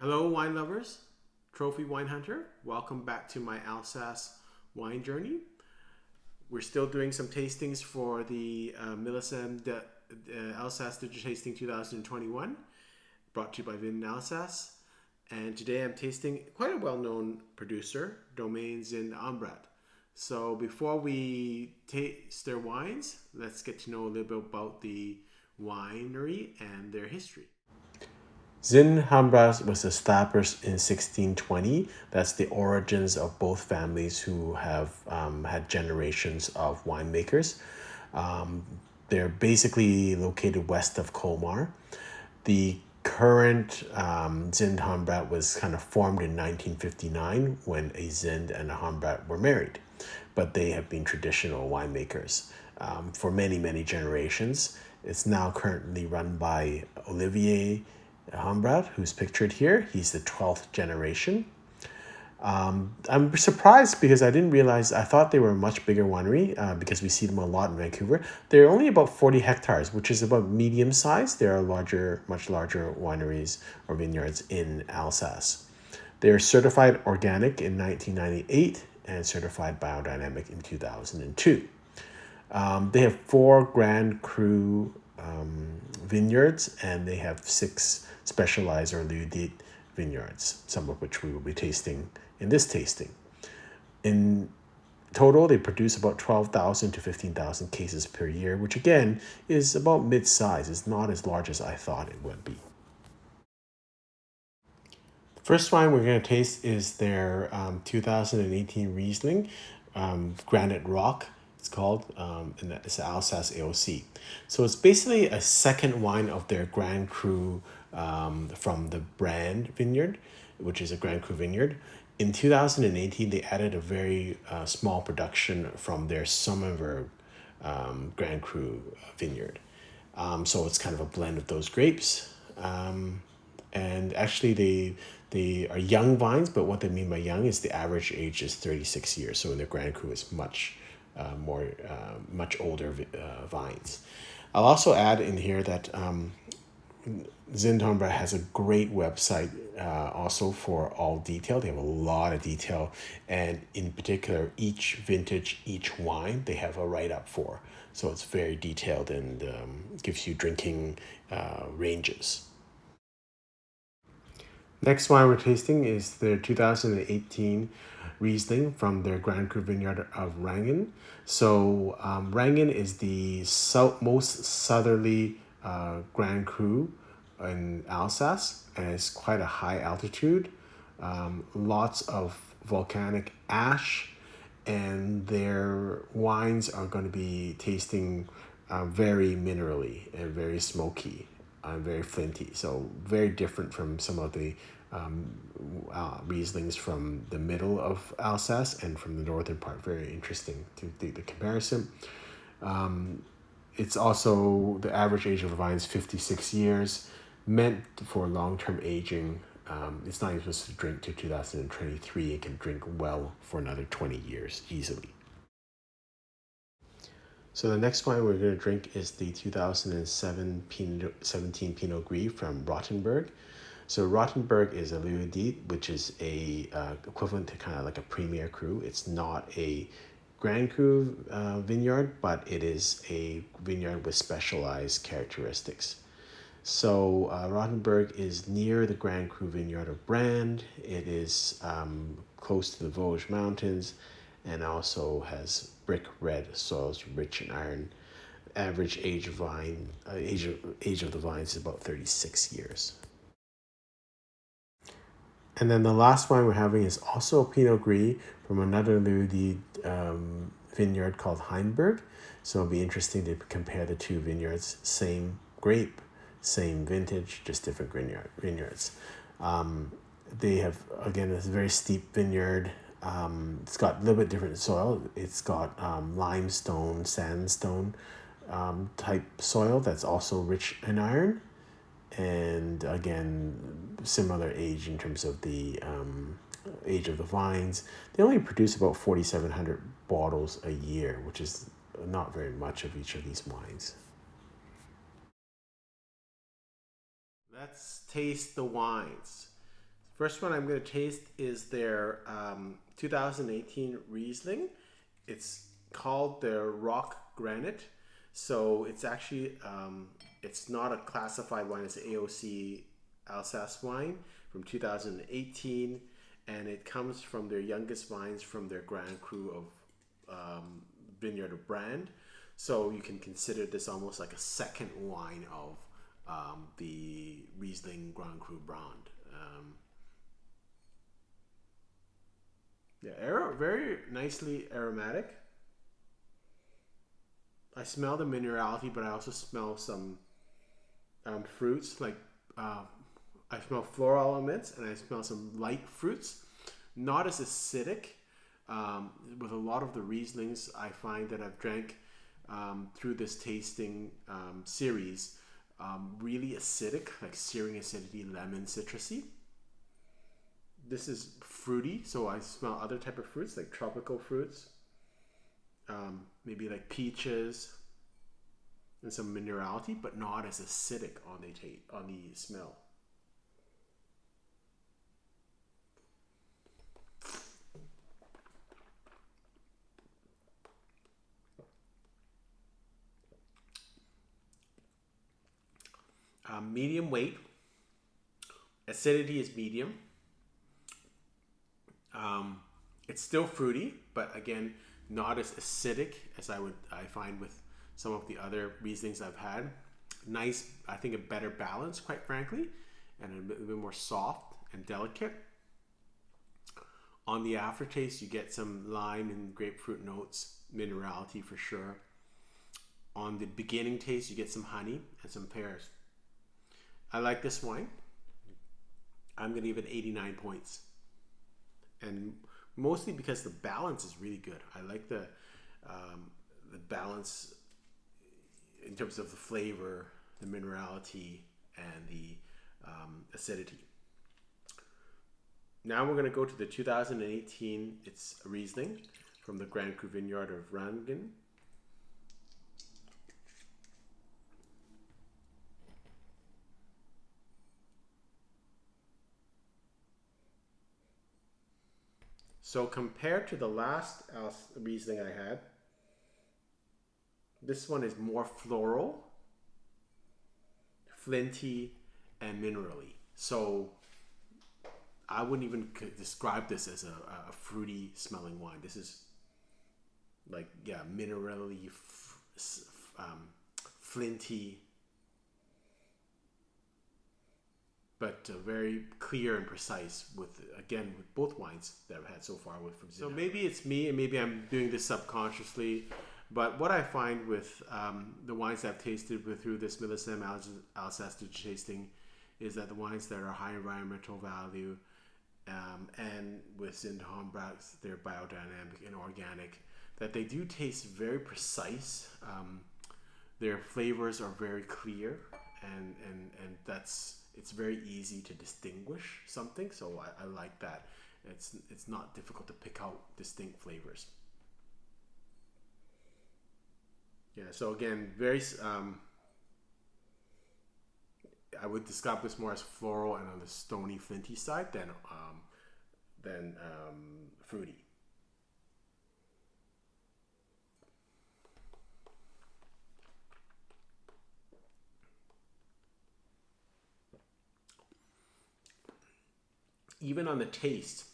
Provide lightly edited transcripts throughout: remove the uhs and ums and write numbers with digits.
Hello, wine lovers, trophy wine hunter. Welcome back to my Alsace wine journey. We're still doing some tastings for the Millesimes Alsace Digitasting 2021, brought to you by Vin Alsace. And today I'm tasting quite a well-known producer, Domaine Zind Humbrecht. So before we taste their wines, let's get to know a little bit about the winery and their history. Zind Humbrecht was established in 1620. That's the origins of both families who have had generations of winemakers. Um, they're basically located west of Colmar. The current Zind Humbrecht was kind of formed in 1959 when a Zind and a Humbrecht were married, but they have been traditional winemakers for many, many generations. It's now currently run by Olivier Humbrecht, who's pictured here. He's the 12th generation. I'm surprised because I didn't realize, I thought they were a much bigger winery because we see them a lot in Vancouver. They're only about 40 hectares, which is about medium size. There are much larger wineries or vineyards in Alsace. They're certified organic in 1998 and certified biodynamic in 2002. They have 4 Grand Cru vineyards, and they have 6 specialized or Lieu Dits vineyards, some of which we will be tasting in this tasting. In total, they produce about 12,000 to 15,000 cases per year, which again is about mid-size. It's not as large as I thought it would be. The first wine we're going to taste is their 2018 Riesling, Granite Rock. It's called, and it's Alsace AOC. So it's basically a second wine of their Grand Cru from the brand vineyard, which is a Grand Cru vineyard. In 2018, they added a very small production from their Rotenberg Grand Cru vineyard. So it's kind of a blend of those grapes. And actually, they are young vines, but what they mean by young is the average age is 36 years. So in the Grand Cru, it's much older vines. I'll also add in here that Zind Humbrecht has a great website also for all detail. They have a lot of detail, and in particular, each vintage, each wine, they have a write-up for. So it's very detailed and gives you drinking ranges. Next wine we're tasting is their 2018 Riesling from their Grand Cru vineyard of Rangen. So Rangen is the most southerly Grand Cru in Alsace, and it's quite a high altitude. Lots of volcanic ash, and their wines are going to be tasting very minerally and very smoky. Very flinty, so very different from some of the Rieslings from the middle of Alsace and from the northern part. Very interesting to the comparison. It's also, the average age of the vine is 56 years, meant for long-term aging. It's not even supposed to drink to 2023. It can drink well for another 20 years easily. So the next wine we're going to drink is the 2017 Pinot Gris from Rotenberg. So Rotenberg is a Lieu Dits, which is a equivalent to kind of like a Premier Cru. It's not a Grand Cru vineyard, but it is a vineyard with specialized characteristics. So Rotenberg is near the Grand Cru vineyard of Brand. It is close to the Vosges Mountains, and also has brick red soils rich in iron. Average age of the vines is about 36 years. And then the last wine we're having is also a Pinot Gris from another Lieu Dits vineyard called Heimbourg. So it'll be interesting to compare the two vineyards. Same grape, same vintage, just different vineyards. They have, again, this very steep vineyard. It's got a little bit different soil. It's got limestone, sandstone type soil that's also rich in iron. And again, similar age in terms of the age of the vines. They only produce about 4,700 bottles a year, which is not very much of each of these wines. Let's taste the wines. First one I'm going to taste is their 2018 Riesling. It's called the Rock Granite. So it's actually, it's not a classified wine. It's an AOC Alsace wine from 2018. And it comes from their youngest vines from their Grand Cru of vineyard of brand. So you can consider this almost like a second wine of the Riesling Grand Cru brand. Very nicely aromatic. I smell the minerality, but I also smell some fruits. Like I smell floral elements, and I smell some light fruits. Not as acidic. With a lot of the Rieslings I find that I've drank through this tasting series, really acidic, like searing acidity, lemon, citrusy. This is fruity, so I smell other type of fruits, like tropical fruits, maybe like peaches, and some minerality, but not as acidic on the smell. Medium weight. Acidity is medium. It's still fruity, but again, not as acidic as I find with some of the other Rieslings I've had. Nice, I think a better balance, quite frankly, and a bit more soft and delicate. On the aftertaste, you get some lime and grapefruit notes, minerality for sure. On the beginning taste, you get some honey and some pears. I like this wine. I'm going to give it 89 points. And mostly because the balance is really good. I like the balance in terms of the flavor, the minerality, and the acidity. Now we're going to go to the 2018. It's a Riesling from the Grand Cru vineyard of Rangen. So compared to the last Riesling I had, this one is more floral, flinty, and minerally. So I wouldn't even describe this as a fruity smelling wine. This is like, yeah, minerally, flinty, but very clear and precise with both wines that I've had so far from Zind. So maybe it's me, and maybe I'm doing this subconsciously, but what I find with the wines I've tasted through this Millesimes Alsace Digitasting is that the wines that are high environmental value and with Zind Humbrecht, they're biodynamic and organic, that they do taste very precise. Their flavors are very clear, and it's very easy to distinguish something, so I like that. It's not difficult to pick out distinct flavors. Yeah, so again, very I would describe this more as floral and on the stony, flinty side than fruity. Even on the taste,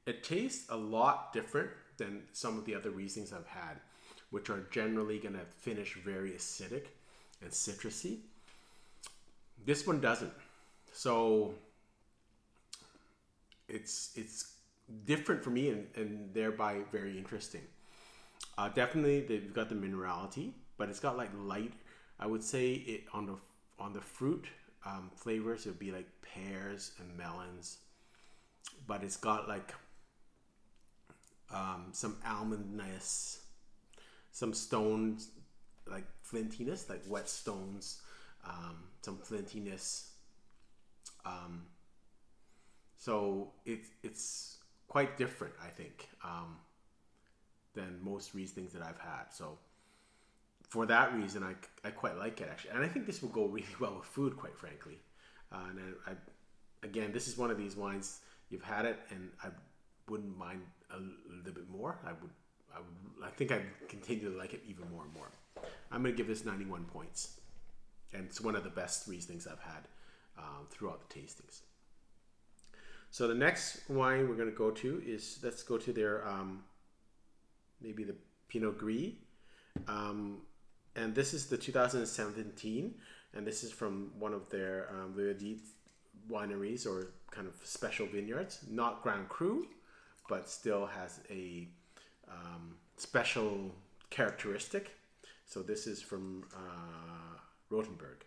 it tastes a lot different than some of the other Rieslings I've had, which are generally going to finish very acidic and citrusy. This one doesn't. So it's different for me and thereby very interesting. Definitely they've got the minerality, but it's got like light, I would say it on the fruit flavors, it would be like pears and melons, but it's got like some almondness, some stones, like flintiness, like wet stones, some flintiness. So it's quite different, I think, than most Rieslings that I've had. So for that reason, I quite like it, actually. And I think this will go really well with food, quite frankly. And again, this is one of these wines, you've had it, and I wouldn't mind a little bit more. I think I'd continue to like it even more and more. I'm going to give this 91 points. And it's one of the best Rieslings I've had throughout the tastings. So the next wine we're going to go to is, let's go to their, maybe the Pinot Gris. And this is the 2017, and this is from one of their Lieu Dits wineries, or kind of special vineyards. Not Grand Cru, but still has a special characteristic. So this is from Rotenberg.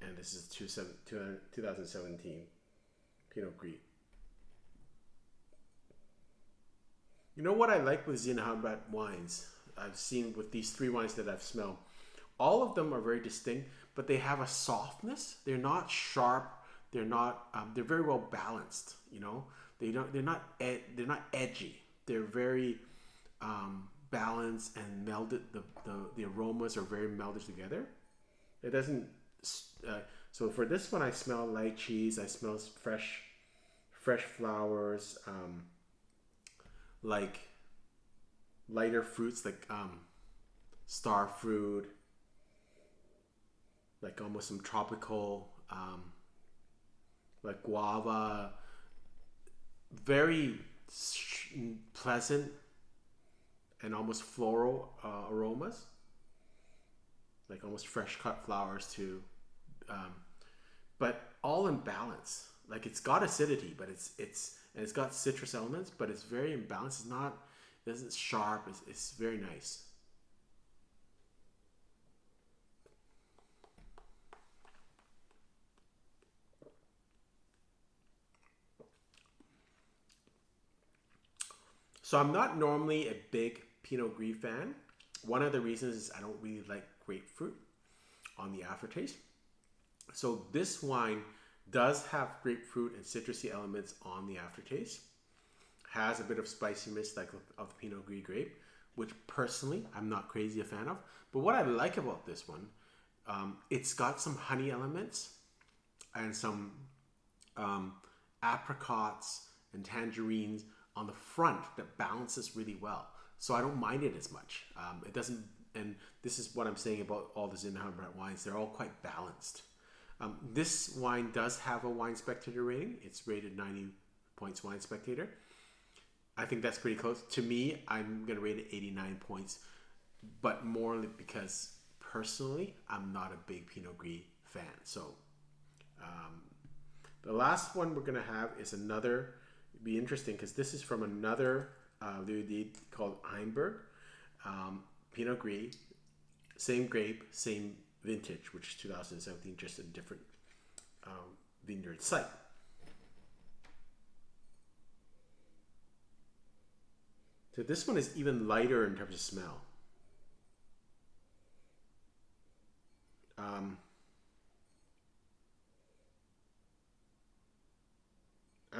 And this is 2017 Pinot Gris. You know what I like with Zind Humbrecht wines? I've seen with these three wines that I've smelled, all of them are very distinct, but they have a softness. They're not sharp. They're not. They're very well balanced. You know, they're not edgy. They're very balanced and melded. The aromas are very melded together. It doesn't. So for this one, I smell lychees. I smell fresh flowers. Like lighter fruits, like star fruit, like almost some tropical, like guava. Very pleasant and almost floral aromas, like almost fresh cut flowers too, but all in balance. Like it's got acidity, but it's got citrus elements, but it's very in balance. It isn't sharp. It's very nice. So I'm not normally a big Pinot Gris fan. One of the reasons is I don't really like grapefruit on the aftertaste. So this wine does have grapefruit and citrusy elements on the aftertaste. Has a bit of spiciness like of Pinot Gris grape, which personally I'm not crazy a fan of. But what I like about this one, it's got some honey elements and some apricots and tangerines on the front that balances really well. So I don't mind it as much. It doesn't, and this is what I'm saying about all the Zind Humbrecht wines. They're all quite balanced. This wine does have a Wine Spectator rating. It's rated 90 points Wine Spectator. I think that's pretty close. To me, I'm going to rate it 89 points, but more because personally, I'm not a big Pinot Gris fan. So the last one we're going to have is another, it'd be interesting because this is from another Lieu Dits called Heimbourg. Pinot Gris, same grape, same vintage, which is 2017, just a different vineyard site. So this one is even lighter in terms of smell. I'm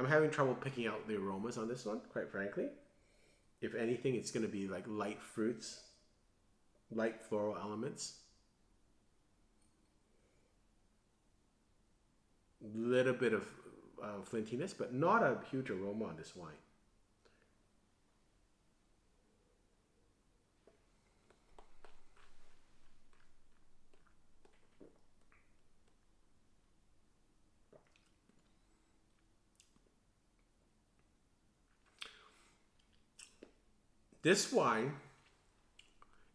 having trouble picking out the aromas on this one, quite frankly. If anything, it's going to be like light fruits, light floral elements. Little bit of flintiness, but not a huge aroma on this wine. This wine,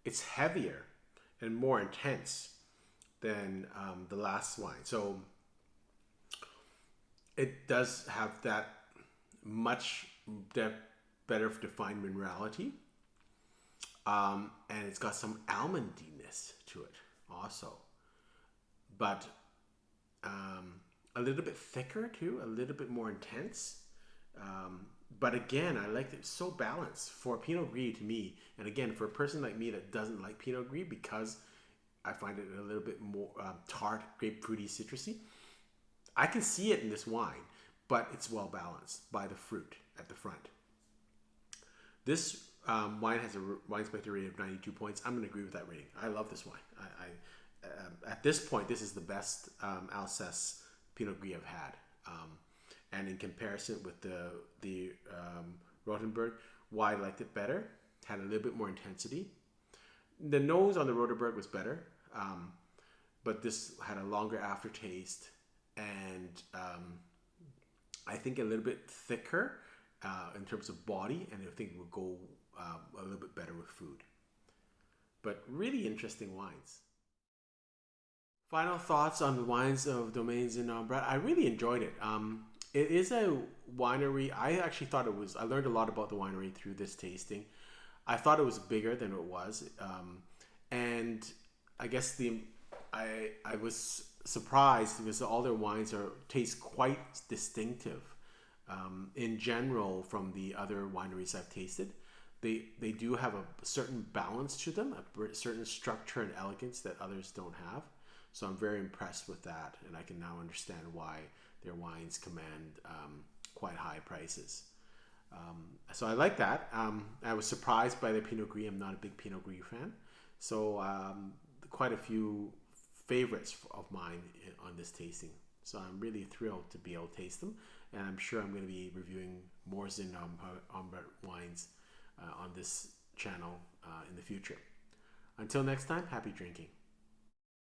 it's heavier and more intense than the last wine. So it does have that much better defined minerality. And it's got some almondiness to it also. But a little bit thicker too, a little bit more intense. But again, I like it. It's so balanced for Pinot Gris to me. And again, for a person like me that doesn't like Pinot Gris, because I find it a little bit more tart, grapefruity, citrusy, I can see it in this wine, but it's well balanced by the fruit at the front. This wine has a Wine Spectator rating of 92 points. I'm going to agree with that rating. I love this wine. at this point, this is the best Alsace Pinot Gris I've had. And in comparison with the Rotenberg, why I liked it better, had a little bit more intensity. The nose on the Rotenberg was better, but this had a longer aftertaste, and I think a little bit thicker in terms of body, and I think it would go a little bit better with food. But really interesting wines. Final thoughts on the wines of Domaine Zind Humbrecht. I really enjoyed it. It is a winery. I actually thought it was. I learned a lot about the winery through this tasting. I thought it was bigger than it was, and I guess I was surprised because all their wines taste quite distinctive. In general, from the other wineries I've tasted, they do have a certain balance to them, a certain structure and elegance that others don't have. So I'm very impressed with that, and I can now understand why their wines command quite high prices. So I like that. I was surprised by the Pinot Gris. I'm not a big Pinot Gris fan. So quite a few favorites of mine on this tasting. So I'm really thrilled to be able to taste them. And I'm sure I'm going to be reviewing more Zind Humbrecht wines on this channel in the future. Until next time, happy drinking.